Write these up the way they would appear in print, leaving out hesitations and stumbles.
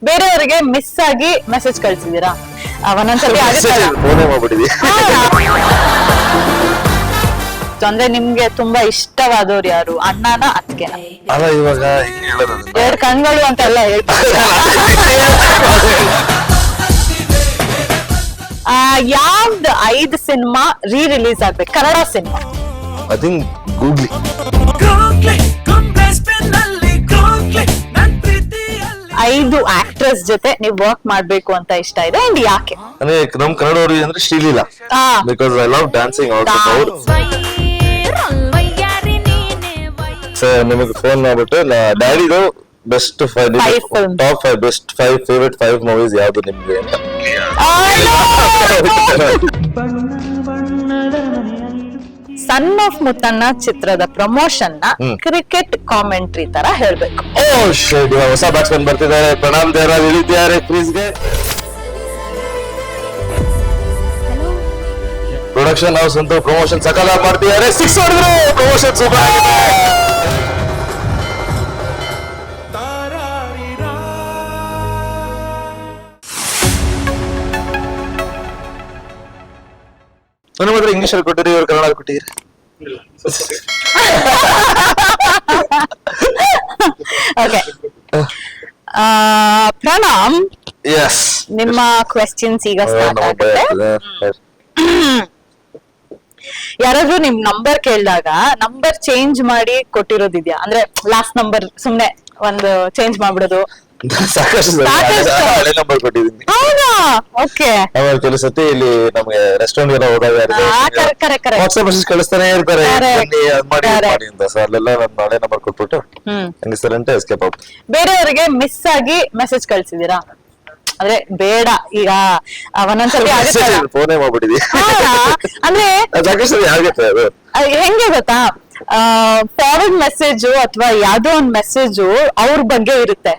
ಬೇರೆಯವರಿಗೆ ಮಿಸ್ ಆಗಿ ಮೆಸೇಜ್ ಕಳ್ಸಿದೀರಾ? ಒಂದೊಂದ್ಸತಿ ಫೋನೇ ಮಾಡ್ಬಿಟ್ಟಿದ್ವಿ. ಅಂದ್ರೆ ನಿಮ್ಗೆ ತುಂಬಾ ಇಷ್ಟವಾದವ್ರು ಯಾರು, ಅಣ್ಣನ ಅತ್ತಿಗೆನ? ಅಲ್ಲ ಇವಾಗ ಹಿಂಗ್ ಹೇಳೋದು ಅದನ್ನ. 2 ಕಣ್ಗಳು ಅಂತೆಲ್ಲ ಹೇಳ್ತಾರೆ. ಯಾವ್ದು 5 ಸಿನಿಮಾ ರಿಲೀಸ್ ಆಗ್ಬೇಕು, Kannada cinema? I think googly. 5 actress ಜೊತೆ ನೀವು ವರ್ಕ್ ಮಾಡ್ಬೇಕು ಅಂತ ಇಷ್ಟ ಇದೆ, ಅಂಡ್ ಯಾಕೆ? ಅಂದ್ರೆ ನಮ್ ಕನ್ನಡವ್ರಿಗೆ ಅಂದ್ರೆ Sreeleela, because I love dancing also. Sir ನಿಮಗೆ ಫೋನ್ ಮಾಡ್ಬಿಟ್ಟು ಡ್ಯಾಡಿದು best 5 top 5 best 5 favourite 5 movies ಯಾವ್ದು ನಿಮ್ಗೆ ಅಂತ. ಸನ್ ಆಫ್ ಮುತ್ತಣ್ಣ ಚಿತ್ರದ ಪ್ರಮೋಷನ್ ನ ಕ್ರಿಕೆಟ್ ಕಾಮೆಂಟ್ರಿ ತರ ಹೇಳ್ಬೇಕು. ಹೊಸ ಬ್ಯಾಟ್ಸ್ಮನ್ ಬರ್ತಿದ್ದಾರೆ, ಪ್ರಣಾಮ್ ದೇವರಾಜ್ ಇಳಿತಿದ್ದಾರೆ ಕ್ರೀಸ್ಗೆ. ಪ್ರೊಡಕ್ಷನ್ ಹೌಸ್ ಅಂತೂ ಪ್ರಮೋಷನ್ ಸಕಲ ಮಾಡ್ತಿದ್ದಾರೆ, 6 ಹೊಡೆದ್ರು, ಪ್ರಮೋಷನ್ ಸೂಪರ್ ಆಗಿದೆ. ನನ್ನ ಮಾತ್ರ ಇಂಗ್ಲಿಷ್ ಅಲ್ಲಿ ಕೊಟ್ಟಿರಿ, ಇವ್ರು ಕನ್ನಡ ಕೊಟ್ಟಿರಿ. ಓಕೆ ಪ್ರಣಾಮ್, ಎಸ್ ನಿಮ್ಮ ಕ್ವೆಶ್ಚನ್ಸ್ ಈಗ ಸ್ಟಾರ್ಟ್ ಆಗುತ್ತೆ. ಯಾರಾದ್ರೂ ನಿಮ್ ನಂಬರ್ ಕೇಳಿದಾಗ ನಂಬರ್ ಚೇಂಜ್ ಮಾಡಿ ಕೊಟ್ಟಿರೋದಿದ್ಯಾ? ಅಂದ್ರೆ ಲಾಸ್ಟ್ ನಂಬರ್ ಸುಮ್ನೆ ಒಂದು ಚೇಂಜ್ ಮಾಡ್ಬಿಡೋದು? ಸಾಕಷ್ಟು ಹಳೆ ನಂಬರ್ ಕೊಟ್ಟಿದ್ದೀನಿ. ಹೌದಾ? ಓಕೆ. ಆಮೇಲೆ ಕೆಲವು ಸತಿ ಇಲ್ಲಿ ನಮ್ಗೆ ರೆಸ್ಟೋರೆಂಟ್ ಎಲ್ಲ ಹೋದಾಗ ವಾಟ್ಸ್ಆಪ್ ಮೆಸೇಜ್ ಕಳಿಸ್ತಾನೆ ಇರ್ತಾರೆ, ಬನ್ನಿ ಅದ್ ಮಾಡಿ ಇದ್ ಮಾಡಿ ಅಂತ. ಸೊ ಅಲ್ಲೆಲ್ಲ ನನ್ನ ಹಳೆ ನಂಬರ್ ಕೊಟ್ಬಿಟ್ಟು ಹಂಗೆ ಸರ್ ಅಂತ ಎಸ್ಕೇಪ್ ಔಟ್. ಬೇರೆಯವರಿಗೆ ಮಿಸ್ ಆಗಿ ಮೆಸೇಜ್ ಕಳ್ಸಿದೀರಾ? ಅಂದ್ರೆ ಬೇಡ, ಈಗ ಒಂದೊಂದ್ಸತಿ ಫೋನೇ ಮಾಡ್ಬಿಟ್ಟಿದ್ವಿ. ಅಂದ್ರೆ ಹೆಂಗೆ ಗೊತ್ತಾ, ಫಾರ್ವರ್ಡ್ ಮೆಸೇಜ್ ಅಥವಾ ಯಾವ್ದೋ ಒಂದ್ ಮೆಸೇಜ್ ಅವ್ರ ಬಗ್ಗೆ ಇರುತ್ತೆ,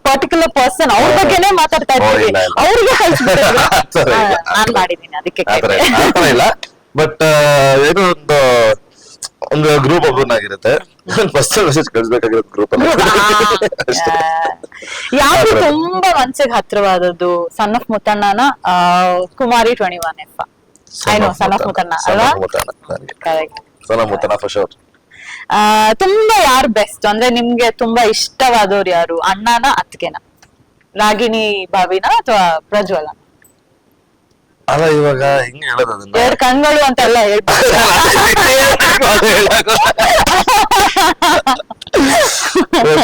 ಪರ್ಟಿಕ್ಯುಲರ್ ಪರ್ಸನ್ ಅವ್ರ ಬಗ್ಗೆನೇ ಮಾತಾಡ್ತಾ ಇರ್ತೀವಿ, ಅವ್ರಿಗೆ ಕಳ್ಸ್ಬಿಟ್ಟಿದ್ರೆ ನಾನ್ ಮಾಡಿದೀನಿ ಅದಕ್ಕೆ ಇಲ್ಲ. ಬಟ್ ಏನೋ ಒಂದು ಗ್ರೂಪ್ ಓಪನ್ ಆಗಿರುತ್ತೆ, ಫಸ್ಟ್ ಮೆಸೇಜ್ ಕಳಿಸ್ಬೇಕಾಗಿರುತ್ತೆ ಗ್ರೂಪ್ ಅಲ್ಲಿ. ಯಾವ್ದು ತುಂಬಾ ಮನ್ಸಿಗೆ ಹತ್ರವಾದದ್ದು? ಸನ್ ಆಫ್ ಮುತ್ತಣ್ಣನ Kumari 21F? I know son of Muthanna ಅಲ್ವಾ? Correct, son of Muthanna for sure. ತುಂಬಾ ಯಾರು ಬೆಸ್ಟ್ ಅಂದ್ರೆ ನಿಮ್ಗೆ ತುಂಬಾ ಇಷ್ಟವಾದವ್ರು ಯಾರು, ಅಣ್ಣನ ಅತ್ತಿಗೆನ? ರಾಗಿಣಿ ಭಾವಿನ ಅಥವಾ ಪ್ರಜ್ವಲ? ಅಲ್ಲ ಇವಾಗ ಹಿಂಗ್ ಹೇಳೋದು ಅದನ್ನ. 2 ಕಣ್ಗಳು ಅಂತೆಲ್ಲ ಹೇಳ್ತಾರೆ.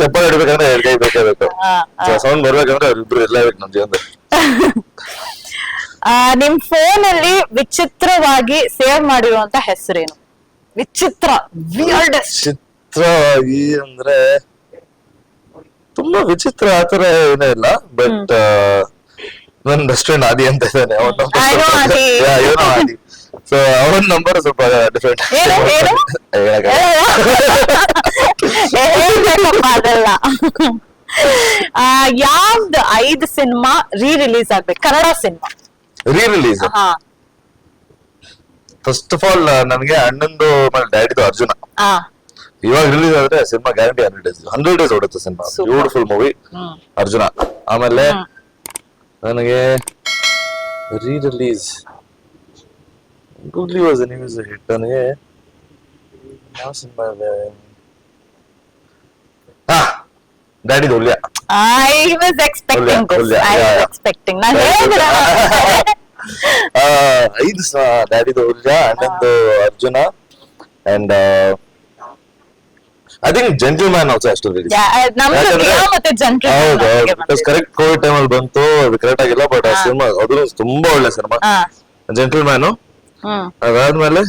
ಚಪ್ಪಲ್ ಹಿಡ್ಬೇಕಂದ್ರೆ 2 ಕೈ ಬೇಕೇ ಬೇಕು, ಸೌಂಡ್ ಬರ್ಬೇಕಂದ್ರೆ ಅವ್ರಿಬ್ರು ಎಲ್ಲ ಬೇಕು ನಮ್ ಜೀವನದಲ್ಲಿ. ನಿಮ್ ಫೋನ್ ಅಲ್ಲಿ ವಿಚಿತ್ರವಾಗಿ ಸೇವ್ ಮಾಡಿರುವಂತ ಹೆಸರೇನು? ವಿಚಿತ್ರ, ವಿಚಿತ್ರವಾಗಿ ಅಂದ್ರೆ ತುಂಬಾ ವಿಚಿತ್ರ ಆತರ ಏನೂ ಇಲ್ಲ, ಬಟ್ ನನ್ ಬೆಸ್ಟ್ ಫ್ರೆಂಡ್ ಆದಿ ಅಂತ ಇದ್ದಾನೆ, ಆದಿ. ಸೊ ಅವನ ನಂಬರ್ ಸ್ವಲ್ಪ ಡಿಫ್ರೆಂಟ್. ಅದಲ್ಲ. ಯಾವ್ದು 5 ಸಿನಿಮಾ ರಿಲೀಸ್ ಆಗ್ಬೇಕು, Kannada cinema? Release first of all ನನಗೆ ಅಣ್ಣಂದು ಮೇಲೆ ಡ್ಯಾಡಿದು ಅರ್ಜುನ ಇವಾಗ ರಿಲೀಸ್ ಆದ್ರೆ ಸಿನಿಮಾ ಗ್ಯಾರಂಟಿ 100 ಡೇಸ್ ಓಡುತ್ತೆ ಸಿನಿಮಾ. Beautiful movie Arjuna. ಆಮೇಲೆ ನನಗೆ release Googly was a news hit. ನನಗೆ ಯಾವ ಸಿನಿಮಾ ಇದೆ? ಡ್ಯಾಡಿದು ಹುಲ್ಯ. I was expecting this. I was expecting. ನಾನು ಹೇಳಿದ್ರೆ 5 ಡ್ಯಾಡಿದು ಹುಲ್ಯ, ಅಣ್ಣಂದು Arjuna, and I think gentleman also ಅಷ್ಟು ರಿಲೀಸ್. ಹೌದು, ಬಿಕಾಸ್ ಕರೆಕ್ಟ್ ಕೋವಿಡ್ ಟೈಮ್ ಅಲ್ಲಿ ಬಂತು, ಅದು ಕರೆಕ್ಟ್ ಆಗಿಲ್ಲ. ಬಟ್ ಆ ಸಿನಿಮಾ ಅದು ತುಂಬಾ ಒಳ್ಳೆ ಸಿನಿಮಾ ಜೆಂಟಲ್ಮ್ಯಾನು. ಅದಾದ್ಮೇಲೆ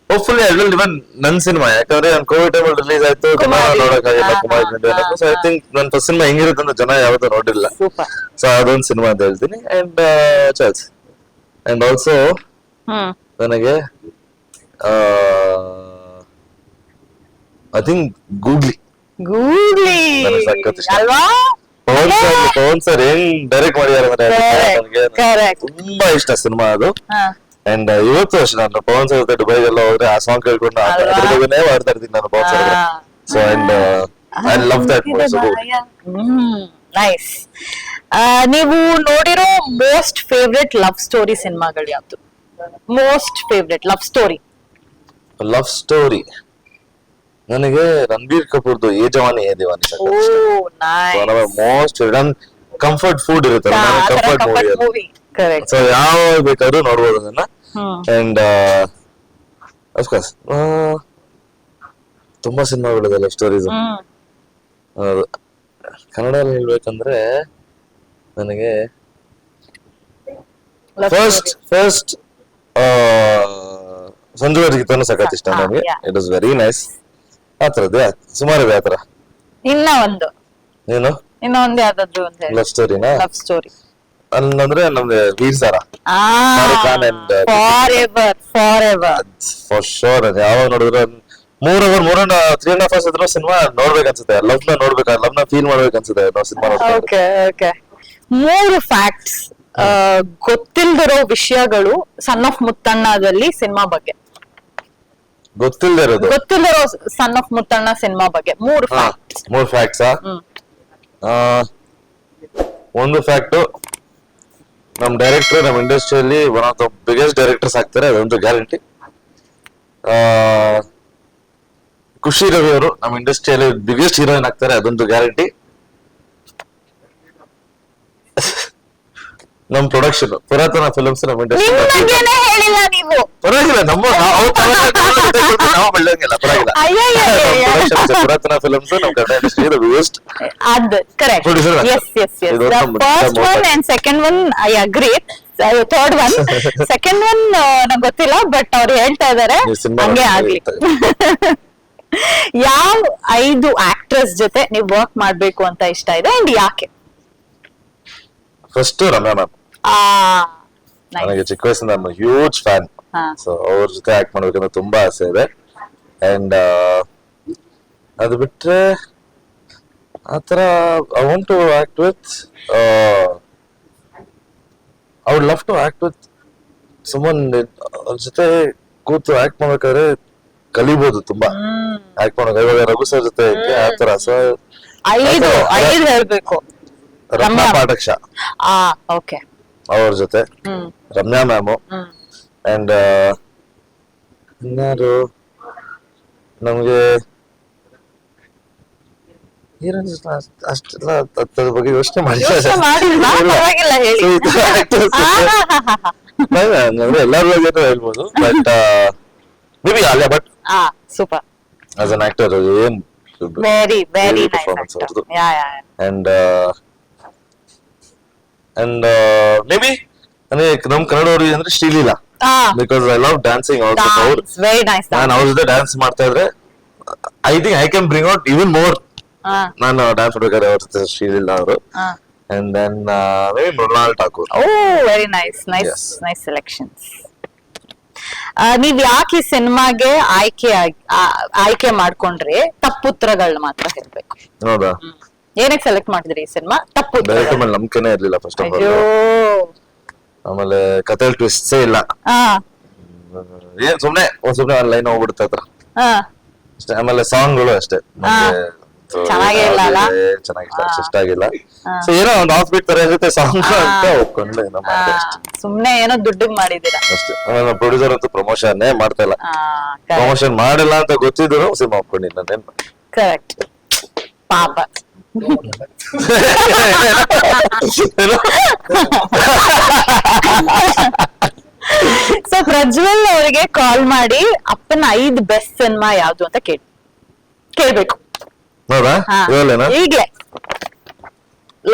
ಹೋಪ್ಫುಲಿ ಐ ವಿಲ್ ಇವನ್ ನನ್ ಸಿನಿಮಾ, ಯಾಕಂದ್ರೆ ನಾನು ಕೋವಿಡ್ ಟೈಮ್ ಅಲ್ಲಿ ರಿಲೀಸ್ ಆಯ್ತು, ಜನ ನೋಡಕ್ಕಾಗಿಲ್ಲ ಕುಮಾರ್ 21. ಸೊ ಐ ಥಿಂಕ್ ನನ್ ಫಸ್ಟ್ ಸಿನಿಮಾ ಹೆಂಗಿರುತ್ತೆ ಅಂತ ಜನ ಯಾವತ್ತೂ ನೋಡಿಲ್ಲ. ಸೊ ಅದೊಂದು ಸಿನಿಮಾ ಅಂತ ಹೇಳ್ತೀನಿ. ಅಂಡ್ ಚಾರ್ಲ್ಸ್ ಅಂಡ್ ಆಲ್ಸೋ ನನಗೆ ಐ ಥಿಂಕ್ ಗೂಗ್ಲಿ ಅಲ್ವಾ? ಪವನ್ ಸರ್ ಹೆಂಗ್ ಡೈರೆಕ್ಟ್ ಮಾಡಿದಾರೆ ನನಗೆ ತುಂಬಾ ಇಷ್ಟ ಸಿನಿಮಾ ಅದು. ಅಂಡ್ ಇವತ್ತು ಅಷ್ಟೇ ನಾನು ಪವನ್ ಸರ್ ಜೊತೆ ದುಬೈಗೆಲ್ಲ ಹೋದ್ರೆ ಆ ಸಾಂಗ್ ಕೇಳ್ಕೊಂಡು ಅದ್ರ ಬಗ್ಗೆನೇ ಮಾಡ್ತಾ ಇರ್ತೀನಿ ನಾನು Pavan sir. So and I love that movie so nice. ನೀವು ನೋಡಿರೋ ಮೋಸ್ಟ್ ಫೇವ್ರೆಟ್ ಲವ್ ಸ್ಟೋರಿ ಸಿನಿಮಾಗಳು ಯಾವ್ದು? Most favourite love story. Love story ನನಗೆ ರಣಬೀರ್ ಕಪೂರ್ದು Yeh Jawaani Hai Deewani oh nice. Most ನನ್ ಕಂಫರ್ಟ್ ಫುಡ್ ಇರುತ್ತೆ comfort movie movie correct. So ಯಾವ ಬೇಕಾದ್ರೂ ನೋಡ್ಬೋದು ಅದನ್ನ. ಅಂಡ್ ಅಫ್ಕೋರ್ಸ್ ತುಂಬಾ ಸಿನಿಮಾಗಳಿದೆ ಲವ್ ಸ್ಟೋರೀಸ್. ಕನ್ನಡದಲ್ಲಿ ಹೇಳ್ಬೇಕಂದ್ರೆ ನನಗೆ ಫಸ್ಟ್ ಸಂಜುವರ್ ಗೀತಾನು ಸಖತ್ ಇಷ್ಟ ನನಗೆ. It was very nice. ಆ ತರದ್ದು ಸುಮಾರು ಇದೆ ಆ ತರ. ಇನ್ನ ಒಂದು ಯಾವ್ದಾದ್ರು ಲವ್ ಸ್ಟೋರಿನಾ? ಲವ್ ಸ್ಟೋರಿ ಅಂದ್ರೆ ನಮ್ದು Veer Zaara forever for sure. ಅದು ಯಾವಾಗ ನೋಡಿದ್ರೆ 3 hours 3.5 hours ಇದ್ರು ಸಿನಿಮಾ ನೋಡ್ಬೇಕನ್ಸುತ್ತೆ. ಲವ್ ನ ಫೀಲ್ ಮಾಡ್ಬೇಕನ್ಸುತ್ತೆ ನಾವು ಸಿನಿಮಾ ನೋಡ್ಬೇಕು. Okay okay. 3 ಫ್ಯಾಕ್ಟ್ಸ್ ಗೊತ್ತಿಲ್ದಿರೋ ವಿಷಯಗಳು ಸನ್ ಆಫ್ ಮುತ್ತಣ್ಣದಲ್ಲಿ ಸಿನಿಮಾ ಬಗ್ಗೆ. ಗೊತ್ತಿಲ್ದಿರೋ ಸನ್ ಆಫ್ ಮುತ್ತಣ್ಣ ಸಿನಿಮಾ ಬಗ್ಗೆ 3 ಫ್ಯಾಕ್ಟ್ಸ್. 3 ಫ್ಯಾಕ್ಟ್ಸಾ? ಒಂದು ಫ್ಯಾಕ್ಟ್, ನಮ್ ಡೈರೆಕ್ಟರ್ ನಮ್ ಇಂಡಸ್ಟ್ರಿಯಲ್ಲಿ one of the biggest directors ಆಗ್ತಾರೆ, ಅದೊಂದು ಗ್ಯಾರಂಟಿ. ಖುಷಿ ರವಿ ಅವರು ನಮ್ಮ ಇಂಡಸ್ಟ್ರಿಯಲ್ಲಿ ಬಿಗ್ಗೆಸ್ಟ್ ಹೀರೋಯಿನ್ ಆಗ್ತಾರೆ, ಅದೊಂದು ಗ್ಯಾರಂಟಿ. ನಮ್ ಪ್ರೊಡಕ್ಷನ್ ಪುರಾತನ ಫಿಲ್ಮ್ಸ್ ನಮ್ಮ ಇಂಡಸ್ಟ್ರಿ ಹೇಳಿಲ್ಲ ನೀವು. ಪರವಾಗಿಲ್ಲ, ನಾವು ಬೆಳ್ಳಂಗಿಲ್ಲ, ಪರವಾಗಿಲ್ಲ. ಪುರಾತನ ಫಿಲ್ಮ್ಸ್ ನಮ್ಮ ಕನ್ನಡ ಇಂಡಸ್ಟ್ರಿ ಬಿಗ್ಗೆಸ್ಟ್. ಅದು correct. First one and second one I agree. Third one second one ನಂಗೆ ಗೊತ್ತಿಲ್ಲ, ಬಟ್ ಅವ್ರು ಹೇಳ್ತಾ ಇದಾರೆ ಹಂಗೆ ಆಗ್ಲಿ. ಯಾವ 5 ಆಕ್ಟರ್ಸ್ ಜೊತೆ ನೀವು ವರ್ಕ್ ಮಾಡ್ಬೇಕು ಅಂತ ಇಷ್ಟ ಇದೆ ಅಂಡ್ ಯಾಕೆ? First Ramya ma'am. ನನಗೆ ಚಿಕ್ಕ ವಯಸ್ಸಿಂದ ನಾನು ಹ್ಯೂಜ್ ಫ್ಯಾನ್. ಸೊ ಅವ್ರ ಜೊತೆ ಆಕ್ಟ್ ಮಾಡ್ಬೇಕಂತ ತುಂಬಾ ಆಸೆ ಇದೆ. ಅಂಡ್ ಅದು ಬಿಟ್ರೆ ಆತರ I want to act with I would love to act with someone. ಅವ್ರ ಜೊತೆ ಕೂತು ಆಕ್ಟ್ ಮಾಡ್ಬೇಕಾದ್ರೆ ಕಲಿಬಹುದು ತುಂಬಾ. ಆಕ್ಟ್ ಮಾಡೋದು ಇವಾಗ ರಘು ಸರ್ ಜೊತೆ ಆತರ. ಸೊ 5 ಹೇಳ್ಬೇಕು. ರಮ್ಯಾ ಪಾಠಕ್ಷ ಓಕೆ, ಅವ್ರ ಜೊತೆ ರಮ್ಯಾ ಮ್ಯಾಮು. ಅಂಡ್ ಇನ್ನಾರು ನಮ್ಗೆ ಅಷ್ಟೆಲ್ಲ ಅದ್ರ ಬಗ್ಗೆ ಯೋಚನೆ ಅಂದ್ರೆ ಎಲ್ಲರ ಬಗ್ಗೆ ಹೇಳ್ಬೋದು. But maybe Alia Bhatt super as an actor. ಏನ್ ವೆರಿ ವೆರಿ performance ನೈಸ್. ಅವ್ರದ್ದು. Yeah yeah. And maybe ನನಗೆ ನಮ್ ಕನ್ನಡವ್ರಿಗೆ ಅಂದ್ರೆ Sreeleela, because I love dancing also. Very nice. ನಾನು ಅವ್ರ ಜೊತೆ ಡ್ಯಾನ್ಸ್ ಮಾಡ್ತಾ ಇದ್ರೆ I think I can bring out even more. ನಾನು ಡ್ಯಾನ್ಸ್ ಮಾಡ್ಬೇಕಾದ್ರೆ ಅವ್ರ ಜೊತೆ ಶ್ರೀಲೀಲಾ ಅವರು. And then maybe Mrunal Thakur. Oh very nice nice nice selections. ನೀವ್ ಯಾಕೆ ಈ ಸಿನಿಮಾಗೆ ಆಯ್ಕೆ ಮಾಡ್ಕೊಂಡ್ರಿ? ತಪ್ಪುತ್ತರಗಳನ್ನ ಮಾತ್ರ ಹೇಳ್ಬೇಕು. ಹೌದಾ? ಏನಕ್ಕೆ ಸೆಲೆಕ್ಟ್ ಮಾಡಿದ್ರಿ ಈ ಸಿನಿಮಾ? ಡೈರೆಕ್ಟರ್ ಮೇಲೆ ನಂಬಿಕೆನೇ ಇರ್ಲಿಲ್ಲ ಫಸ್ಟ್ ಆಫ್ ಆಲ್. ಆಮೇಲೆ ಕಥೆ ಟ್ವಿಸ್ಟ್ಸೇ ಇಲ್ಲ. ಏನ್ ಸುಮ್ನೆ ಒಂದ್ ಲೈನ್ ಹೋಗ್ಬಿಡುತ್ತೆ ಹತ್ರ ಅಷ್ಟೇ. ಆಮೇಲೆ ಸಾಂಗ್ಗಳು ಅಷ್ಟೇ ಚೆನ್ನಾಗಿಲ್ಲ, ಇಷ್ಟ ಆಗಿಲ್ಲ. ಸೊ ಏನೋ ಒಂದು ಆಫ್ ಬೀಟ್ ತರ ಇರುತ್ತೆ ಸಾಂಗ್ ಅಂತ ಒಪ್ಕೊಂಡೆ ಸುಮ್ನೆ ಏನೋ ದುಡ್ಡಿಗೆ ಮಾಡಿದೀರಾ ಅಷ್ಟೇ. ಆಮೇಲೆ ಪ್ರೊಡ್ಯೂಸರ್ ಅಂತೂ ಪ್ರಮೋಷನ್ ಮಾಡ್ತಾ ಇಲ್ಲ. ಪ್ರಮೋಷನ್ ಮಾಡಿಲ್ಲ ಅಂತ ಗೊತ್ತಿದ್ರು ಸಿನಿಮಾ ಒಪ್ಕೊಂಡಿಲ್ಲ. ನೆನ್ಪ ಕರೆಕ್ಟ್. ಪಾಪ. ಸೊ ಪ್ರಜ್ವಲ್ ಅವರಿಗೆ ಕಾಲ್ ಮಾಡಿ ಅಪ್ಪನ 5 ಬೆಸ್ಟ್ ಸಿನಿಮಾ ಯಾವ್ದು ಅಂತ ಕೇಳ್ಬೇಕು. ಹೌದಾ? ಈಗ್ಲೇ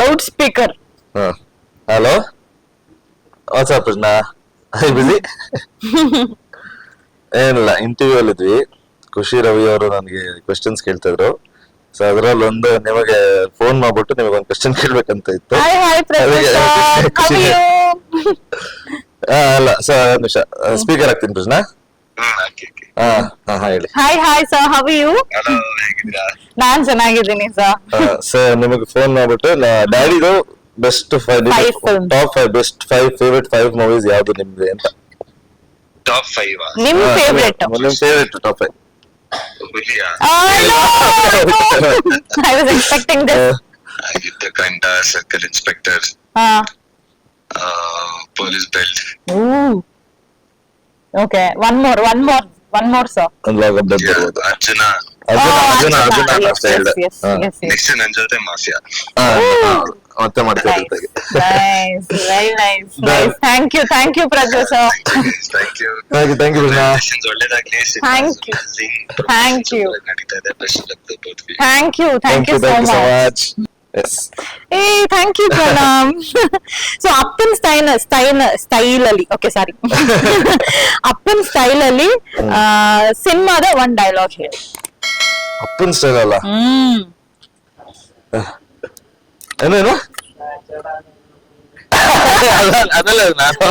loud speaker. Hello, what's up Krishna, busy? ಏನಿಲ್ಲ, ಇಂಟರ್ವ್ಯೂ ಅಲ್ಲಿ ಇದ್ವಿ. ಖುಷಿ ರವಿ ಅವರು ನನಗೆ ಕ್ವೆಶ್ಚನ್ಸ್ ಕೇಳ್ತಾ ಇದ್ರು. ಸೊ ಅದ್ರಲ್ಲಿ ಒಂದು ನಿಮಗೆ ಫೋನ್ ಮಾಡ್ಬಿಟ್ಟು ನಿಮಗೆ ಒಂದು ಕ್ವೆಶ್ಚನ್ ಕೇಳ್ಬೇಕಂತ ಇತ್ತು. ಅಲ್ಲ ಸರ್, ಒಂದು ನಿಮಿಷ ಸ್ಪೀಕರ್ ಹಾಕ್ತೀನಿ ಕೃಷ್ಣ. ಹೇಳಿ. Hi hi sir, how are you? ನಾನ್ ಚೆನ್ನಾಗಿದ್ದೀನಿ ಸರ್. ಸರ್ ನಿಮಗೆ ಫೋನ್ ಮಾಡ್ಬಿಟ್ಟು ಡ್ಯಾಡಿದು best top 5 best 5 favourite 5 movies ಯಾವ್ದು ನಿಮ್ದು ಅಂತ. ಟಾಪ್ 5 ನಿಮ್ favourite top 5 Huliya I was expecting this. Yuddhakaanda, circle inspector, police belt. Ooh. Okay, one more, sir. Arjuna. Arjuna Yes, ಅಷ್ಟೇ ಹೇಳ್ದೆ. yes, ಹಾ. yes, yes. ನೆಕ್ಸ್ಟ್ ನನ್ ಜೊತೆ ಮಾಫಿಯಾ. ಮತ್ತೆ ಮಾಡ್ತೀವಿ Nice, ಜೊತೆಗೆ. nice, very nice, nice. Thank you, Prajwa sir. Thank you. Thank you Krishna. ಒಳ್ಳೇದಾಗ್ಲಿ. Thank you. Thank you. ನಡೀತಾ ಇದೆ. Best of luck both. Thank you so much. Yes Hey, thank you, Pranam. So, Appan style ಅಲ್ಲಿ, okay, sorry. Appan style ಅಲ್ಲಿ ಸಿನಿಮಾದ one dialogue ಹೇಳಿ. ಅಪ್ಪನ್ style ಅಲ್ಲ ಏನೇನು ಅದಲ್ಲ ನಾನು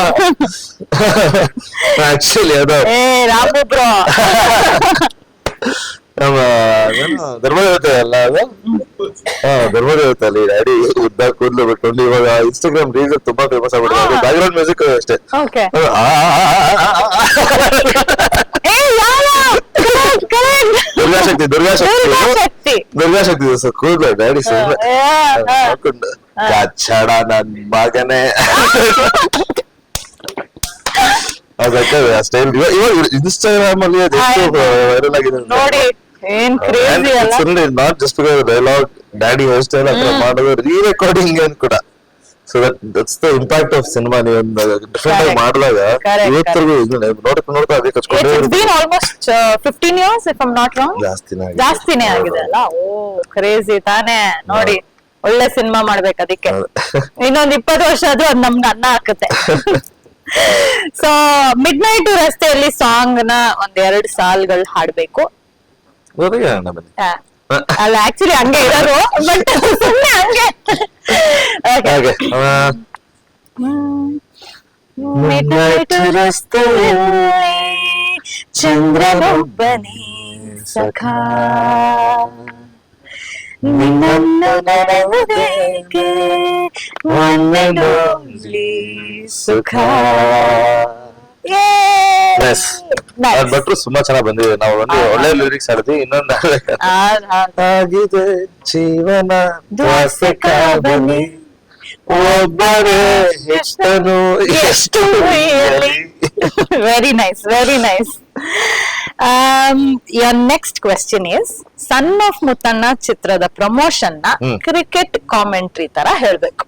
ಆಕ್ಚುಲಿ ಅದು ಏ ರಾಮು ಬ್ರೋ. ನಮ್ಮ ಧರ್ಮದೇವತೆ ಅಲ್ಲ ಅದು ಧರ್ಮದೇವತೆ ಅಲ್ಲಿ ಡ್ಯಾಡಿ ಉದ್ದ ಕೂದಲು ಬಿಟ್ಕೊಂಡು ಇವಾಗ ಇನ್ಸ್ಟಾಗ್ರಾಮ್ ರೀಲ್ಸ್ ತುಂಬಾ ಫೇಮಸ್ ಆಗ್ಬಿಟ್ಟಿದೆ. ಬ್ಯಾಕ್ ಗ್ರೌಂಡ್ ಮ್ಯೂಸಿಕ್ ಅಷ್ಟೇ. Okay. ದುರ್ಗಾಶಕ್ತಿ ಸರ್ ಕೂದಲು ಡ್ಯಾಡಿ ಸುಮ್ಮನೆ ಹಾಕೊಂಡು ಕಚ್ಚಡ ನನ್ ಮಗನೇ ಅದಕ್ಕೆ ಸ್ಟೈಲ್ ಇವಾಗ ಇನ್ಸ್ಟಾಗ್ರಾಮ್ ಅಲ್ಲಿ ಅದೆಷ್ಟು ವೈರಲ್ ಆಗಿದೆ ನೋಡಿ ಏನ್ ಕ್ರೇಜಿ ಅಲ್ಲ. Not just dialogue daddy hair style ಅಂತ ಮಾಡೋದು ರೀ ರೆಕಾರ್ಡಿಂಗ್ ಏನ್ ಕೂಡ. So that's the impact of cinema. ನೀವು ಡಿಫ್ರೆಂಟ್ ಆಗಿ ಮಾಡಿದಾಗ ಇವತ್ತಿಗೂ ನೋಡ್ತಾ ಅದೇ ಕಚ್ಕೊಂಡೇ It's been almost 15 years if I'm not wrong. ಜಾಸ್ತಿನೇ ಆಗಿದೆ ಅಲ್ಲ. ಓ ಕ್ರೇಜಿ ತಾನೇ. ನೋಡಿ ಒಳ್ಳೆ ಸಿನಿಮಾ ಮಾಡ್ಬೇಕು ಅದಕ್ಕೆ. ಇನ್ನೊಂದ್ 20 ವರ್ಷ ಅದು ನಮ್ಗೆ ಅನ್ನ ಹಾಕುತ್ತೆ. ಸೊ ಮಿಡ್ ನೈಟ್ ರಸ್ತೆಯಲ್ಲಿ ಸಾಂಗ್ ನ 2 ಸಾಲ್ಗಳು ಹಾಡ್ಬೇಕು. ಅಲ್ಲ ಆಕ್ಚುಲಿ ಹಂಗೆ ಇರೋದು ಬಟ್ ಸುಮ್ಮನೆ ಹಂಗೆ. ಮಿಡ್ ನೈಟ್ ರಸ್ತೆಯಲ್ಲಿ ಚಂದ್ರನೊಬ್ಬನೇ ಸಖಾ ನಿನ್ನನ್ನು ನೆನೆಯುವುದೇಕೆ ಒಂದೆನೊಂದ್ಲಿ ಸುಖ. ಭಟ್ರು ತುಂಬಾ ಚೆನ್ನಾಗಿ ಬಂದಿದೆ. ನಾವು ಒಂದು ಒಳ್ಳೆ ಲಿರಿಕ್ಸ್ ಆಡಿದ್ವಿ. ಇನ್ನೊಂದು ಆಗಿದೆ ಜೀವನ ದ್ವಾಸಕಾಬಲಿ ಒಬ್ಬರೇ ಎಷ್ಟನು ಎಷ್ಟು very nice, very nice. Your next question is son of Muthanna ಚಿತ್ರದ ಪ್ರಮೋಷನ್ ನ ಕ್ರಿಕೆಟ್ ಕಾಮೆಂಟ್ರಿ ತರ ಹೇಳ್ಬೇಕು.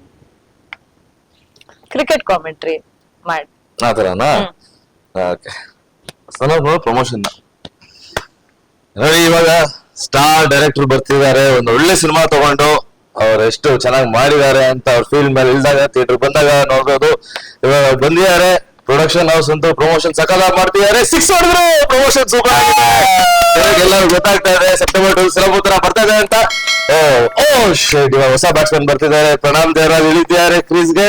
ಕ್ರಿಕೆಟ್ ಕಾಮೆಂಟ್ರಿ ಮಾಡಿ ಆತರನಾ? ಓಕೆ. ಸನ್ ಆಫ್ ಪ್ರಮೋಷನ್ ನೋಡಿ, ಇವಾಗ ಸ್ಟಾರ್ ಡೈರೆಕ್ಟರ್ ಬರ್ತಿದ್ದಾರೆ, ಒಂದು ಒಳ್ಳೆ ಸಿನಿಮಾ ತಗೊಂಡು ಅವ್ರು ಎಷ್ಟು ಚೆನ್ನಾಗಿ ಮಾಡಿದ್ದಾರೆ ಅಂತ ಅವ್ರ ಫೀಲ್ಡ್ ಮೇಲೆ ಇಲ್ದಾಗ ಥಿಯೇಟರ್ ಬಂದಾಗ ನೋಡ್ಬೋದು. ಇವಾಗ ಬಂದಿದ್ದಾರೆ, ಪ್ರೊಡಕ್ಷನ್ ಹೌಸ್ ಅಂತೂ ಪ್ರಮೋಷನ್ ಸಕಾಲ ಮಾಡ್ತಿದ್ದಾರೆ. 6 ಹೊಡೆದ್ರು, ಪ್ರಮೋಷನ್ ಸೂಪರ್ ಆಗಿದೆ. ಎಲ್ಲರೂ ಗೊತ್ತಾಗ್ತಾ ಇದೆ ಸೆಪ್ಟೆಂಬರ್ 2 ಸಿಲಬೂತರ ಬರ್ತಾ ಇದೆ ಅಂತ. ಇವಾಗ ಹೊಸ ಬ್ಯಾಟ್ಸ್ಮನ್ ಬರ್ತಿದ್ದಾರೆ, ಪ್ರಣಾಮ್ ದೇವರಾಜ್ ಇಳಿತಿದ್ದಾರೆ ಕ್ರೀಸ್ಗೆ.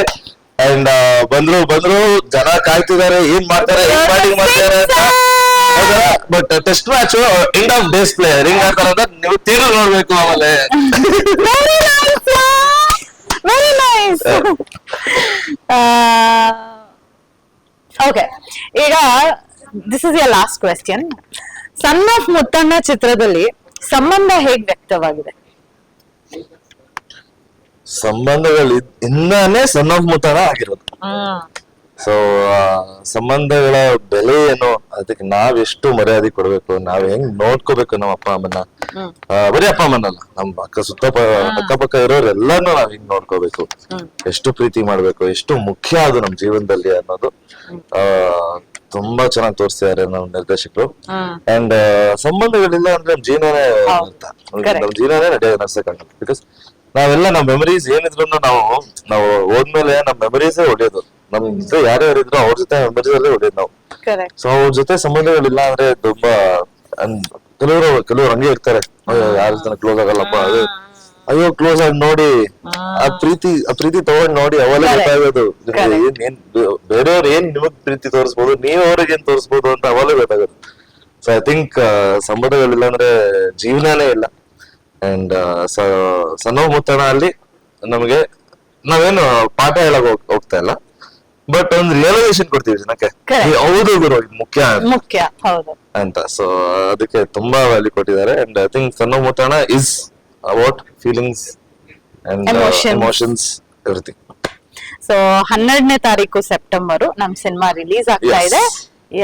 ಅಂಡ್ ಬಂದ್ರು ಜನ ಕಾಯ್ತಿದ್ದಾರೆ, ಏನ್ ಮಾಡ್ತಾರೆ, ಏನ್ ಬ್ಯಾಟಿಂಗ್ ಮಾಡ್ತಾರೆ ಅಂತ. But test match end of days play ಹೆಂಗ್ ಆಡ್ತಾರೆ ಅಂತ ನೀವು ತೀರು ನೋಡ್ಬೇಕು. ಆಮೇಲೆ ವೆರಿ ನೈಸ್. ಓಕೆ, ಈಗ this is your last question. Son of Muthanna ಚಿತ್ರದಲ್ಲಿ ಸಂಬಂಧ ಹೇಗ್ ವ್ಯಕ್ತವಾಗಿದೆ? ಸಂಬಂಧಗಳು ಇಂದಾನೆ ಸನ್ ಆಫ್ ಮುತ್ತಣ್ಣ ಆಗಿರೋದು. ಸೊ ಸಂಬಂಧಗಳ ಬೆಲೆ ಏನು, ಅದಕ್ಕೆ ನಾವ್ ಎಷ್ಟು ಮರ್ಯಾದೆ ಕೊಡ್ಬೇಕು, ನಾವ್ ಹೆಂಗ್ ನೋಡ್ಕೋಬೇಕು ನಮ್ಮ ಅಪ್ಪ ಅಮ್ಮನ. ಬರೀ ಅಪ್ಪ ಅಮ್ಮನಲ್ಲ, ನಮ್ ಅಕ್ಕಪಕ್ಕ ಇರೋರೆಲ್ಲಾನು ನಾವ್ ಹಿಂಗ್ ನೋಡ್ಕೋಬೇಕು, ಎಷ್ಟು ಪ್ರೀತಿ ಮಾಡ್ಬೇಕು, ಎಷ್ಟು ಮುಖ್ಯ ಅದು ನಮ್ ಜೀವನದಲ್ಲಿ ಅನ್ನೋದು ತುಂಬಾ ಚೆನ್ನಾಗಿ ತೋರಿಸ್ತಿದ್ದಾರೆ ನಮ್ಮ ನಿರ್ದೇಶಕರು. ಅಂಡ್ ಸಂಬಂಧಗಳಿಲ್ಲ ಅಂದ್ರೆ ನಮ್ ಜೀವನನೇ ನಮ್ ಜೀವನನೇ ನಡ್ಸಕ್ಕಾಗಲ್ಲ. ಬಿಕಾಸ್ ನಾವೆಲ್ಲ ನಮ್ ಮೆಮರೀಸ್ ಏನಿದ್ರು ನಾವು ಹೋದ್ಮೇಲೆ ನಮ್ ಮೆಮರೀಸೇ ಹೊಡೆಯೋದು. ನಮ್ ಜೊತೆ ಯಾರ್ಯಾರು ಇದ್ರು ಅವ್ರ ಜೊತೆ ಮೆಮರೀಸ್ ಅಲ್ಲೇ ಹೊಡೆಯೋದು ನಾವು. ಸೊ ಅವ್ರ ಜೊತೆ ಸಂಬಂಧಗಳಿಲ್ಲ ಅಂದ್ರೆ ತುಂಬಾ ಕೆಲವರು ಹಂಗೆ ಇರ್ತಾರೆ, ಯಾರ ಜೊತೆ ಕ್ಲೋಸ್ ಆಗಲ್ಲಪ್ಪ, ಅಯ್ಯೋ ಕ್ಲೋಸ್ ಆಗಿ ನೋಡಿ ಆ ಪ್ರೀತಿ ತಗೊಂಡ್ ನೋಡಿ ಅವೆಲ್ಲ ಗೊತ್ತಾಗೋದು ಬೇರೆಯವ್ರು ಏನ್ ನಿಮಗ್ ಪ್ರೀತಿ ತೋರಿಸ್ಬೋದು, ನೀವ್ ಅವ್ರಿಗೆ ಏನ್ ತೋರಿಸ್ಬೋದು ಅಂತ ಅವೆಲ್ಲ ಗೊತ್ತಾಗೋದು. ಸೊ ಐ ಥಿಂಕ್ ಸಂಬಂಧಗಳಿಲ್ಲ ಅಂದ್ರೆ ಜೀವನನೇ ಇಲ್ಲ. ಅಂಡ್ ಸಣ್ಣ ಮುತ್ತಣ್ಣ ಅಲ್ಲಿ ನಮಗೆ ನಾವೇನು ಪಾಠ ಹೇಳಕ್ ಹೋಗ್ತಾ ಇಲ್ಲ, ಬಟ್ ಒಂದು ರಿಯಲೈಸೇಷನ್ ಕೊಡ್ತೀವಿ ಜನಕ್ಕೆ, ಹೌದು ಗುರು ಇದು ಮುಖ್ಯ. ಹೌದು. ಅಂತ. ಸೊ ಅದಕ್ಕೆ ತುಂಬಾ ವ್ಯಾಲ್ಯೂ ಕೊಟ್ಟಿದ್ದಾರೆ. And I think Kannada Muthanna is about feelings and emotions everything. So 12ನೇ ತಾರೀಕು ಸೆಪ್ಟೆಂಬರ್ ನಮ್ ಸಿನಿಮಾ ರಿಲೀಸ್ ಆಗ್ತಾ ಇದೆ.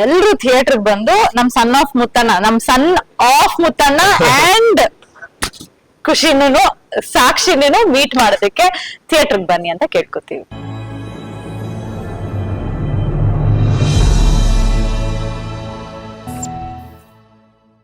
ಎಲ್ರು ಥಿಯೇಟರ್ ಬಂದು ನಮ್ ಸನ್ ಆಫ್ ಮುತ್ತಣ್ಣ ಅಂಡ್ ಖುಷಿನೂ ಸಾಕ್ಷಿನೂ ಮೀಟ್ ಮಾಡೋದಕ್ಕೆ ಥಿಯೇಟರ್ ಬನ್ನಿ ಅಂತ ಕೇಳ್ಕೊತೀವಿ.